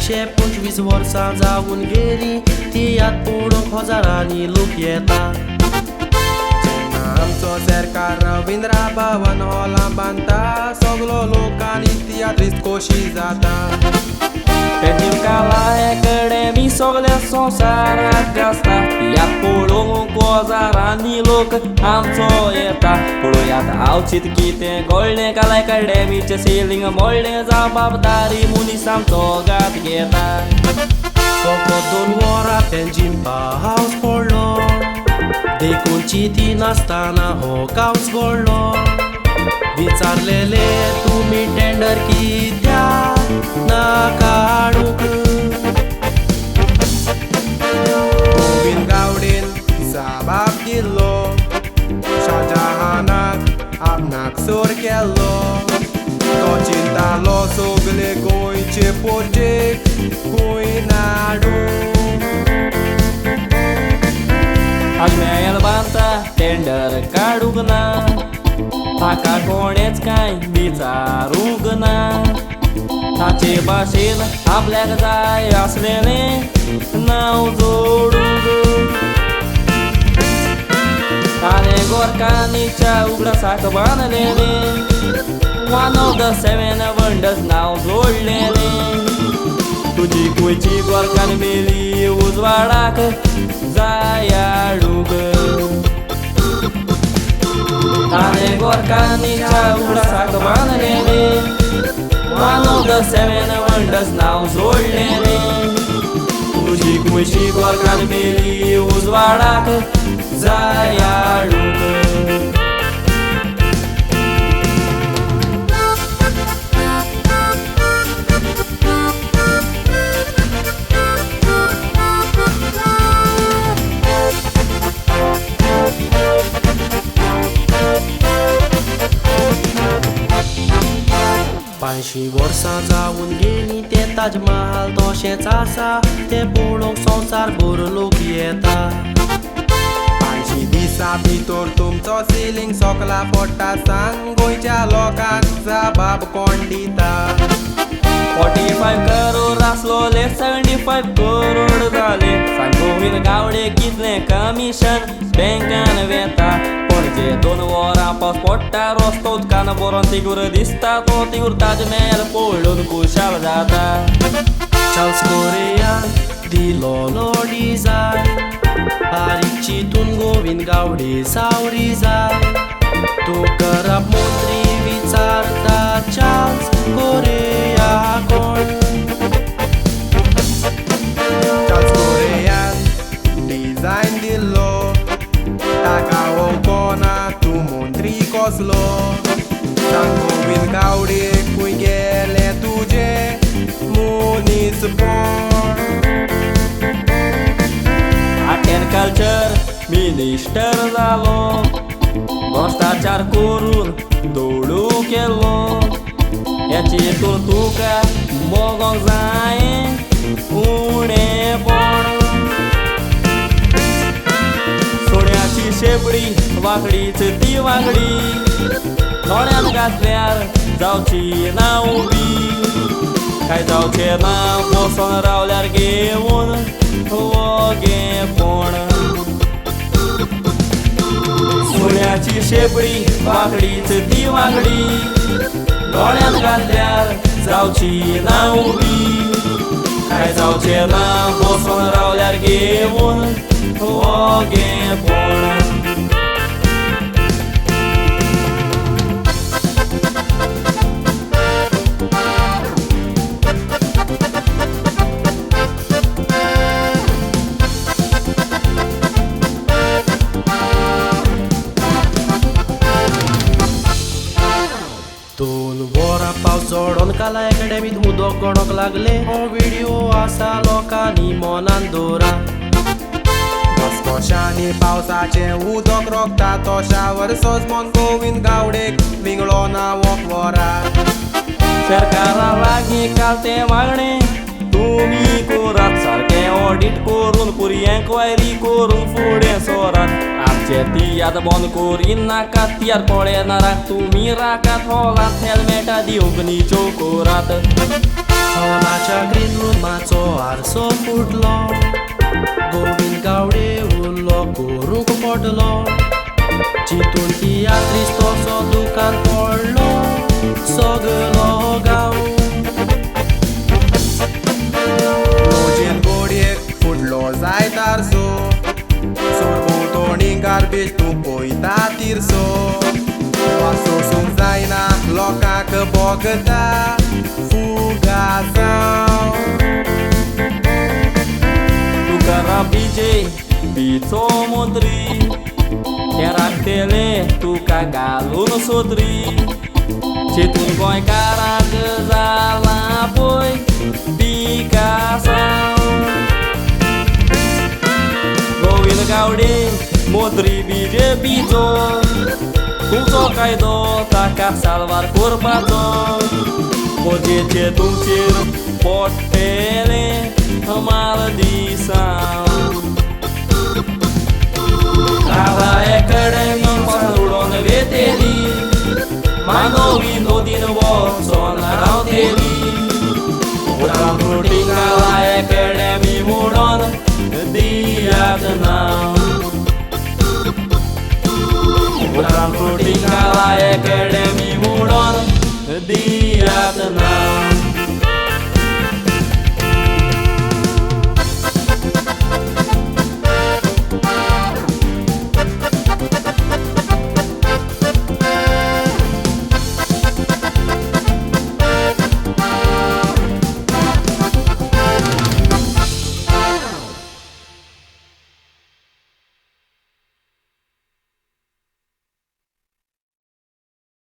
125 वर्सां जाऊन गेली तियात पळोवंक हजारांनी लोक येता आमचो सरकार रवींद्र भवन हॉलां बांदता सगलो लोकांनी तियात्रीस्त खोशी जाता पेंटींग कला अकॅडमी सगळ्या संवसाराक गाजता तियात पळोवंक हजारांनी लोक आमचो येता पळोवयात आवचीत कितें घडलें कला अकॅडमीचें सेलींग मोडलें जबाबदारी मनीस आमचो गात घेता फकत 2 वरां तें जिंपा हावस पडलो देखून चिती नासतना हो कावस घडलो विचारलेले तुमी टेंडर कित्याक नाका हाडूंक गोविंद गावडेन जबाब दिल्लो शाहजहानाक आपणाक सोर केल्लो तो चिंतालो सगळे गोंयचे पोरचेक खंय नाडूंक अजमेर बांदता टेंडर काडूंक ना ताका कोणेच कांय विचारूंक ना ताचे भाशेन आपल्याक जाय आसलेलें नांव जोडूंक ताणें गोरकांनीच्या उगडासाक बांदलेलें वन ऑफ द 7 वंडर्स नांव जोडलेलें तुजी गोंयची गोरकान मेली उजवाडाक जाय हाडूंक ताणें गोरकांनीच्या उगडासाक बांदलेलें वन ऑफ द 7 वंडर्स नांव जोडलेलें तुजी गोंयची गोरकान मेली उजवाडाक जाय हाडूंक पांचशी वर्सां जाऊन गेली ते ताजमहाल तशेंच आसा ते पळोवंक संवसारभर लोक येता 5 दिसां भितर तुमचो सिलींग सोकला पडटा सांग गोंयच्या लोकांक जबाब कोण दिता 45 करोड आसलोले 75 करोड जाले सांग गोविंद गावडे कितलें कमिशन बँकान वेता पणजे 2 वरां पावस पडटा रस्तो उदकान बरोवन तिगूर दिसता तो तिगूर ताजमहल पळोवन खुशाल जाता चार्ल्स कोरेयान दिलोलो डिझायन बारीक चिंतून गोविंद गावडे सावरी जाय तो करप मंत्री विचारता चार्ल्स कोरेया कोण चार्ल्स कोरेयान डिझायन दिल्लो ताका वळखना तूं मंत्री कसलो सांग गोविंद गावडे खंय गेले तुजे मनीसपण आर्ट एंड कल्चर मिनिस्टर जालो भ्रष्टाचार करून दोडू केलो हेचेर तुका मोगोंक जाय उणेपण सोन्याची शेपडी वांकडीच ती वांगडी दोळ्यान घातल्यार जावची ना उबी काय जावचें ना बसून रावल्यार घेवन वगेपण सोन्याची शेपडी वांकडीच ती वांगडी दोळ्यान घातल्यार जावची ना उबी काय जावचें ना बसून रावल्यार घेवन वगेपण पावस जोडोन कला अकॅडमीत उदक गडोंक लागले हो व्हिडिओ आसा लोकांनी मनान दवरा कशांनी पावसाचें उदक रोखता तोशा वर्सोच मन गोविंद गावडेक विंगळो ना वरा सरकारा लागीं काल तें मागणें तुमी करात सारकें ऑडिट करून पुरी एन्क्वायरी करून फुडें सरात आमचे तियात बंद करी नाकात तियार पळयनाराक तुमी राकात हॉलांत हेल्मेटां दिवंक न्ही चोकोरात हॉलाच्या ग्रीन रूमाचो आरसो फुटलो गोविंद गावडे उरलो करूंक पडलो चिंतून तियात्रिस्तोचो दुकान पडलो सगलो गांव रोजेन गोडयेक फुटलो जायत आरसो सोरभोवतणी गार्बेज तूं पळयता तिरसो सोसूंक जायना लोकांक बोगता फुगा जावं तुकारा बीजे बीचो मोत्री ते राखतेले तुका घालून सोत्री चिंतून गोंयकाराक जाला पळय पिकासांव गोविंद गावडे मोत्री बीजे बीचो तुमचो कायदो ताका साल्वार करपाचो खोजेचे तुमचेर पडटले हमाल दिसांव काला एकडे उडोन वेतेली मानवी नदीन वचोन रावतेली उडान फ्रुटी काला एकडे मोडोन दियात नांव उडान फ्रुटी काला एकडे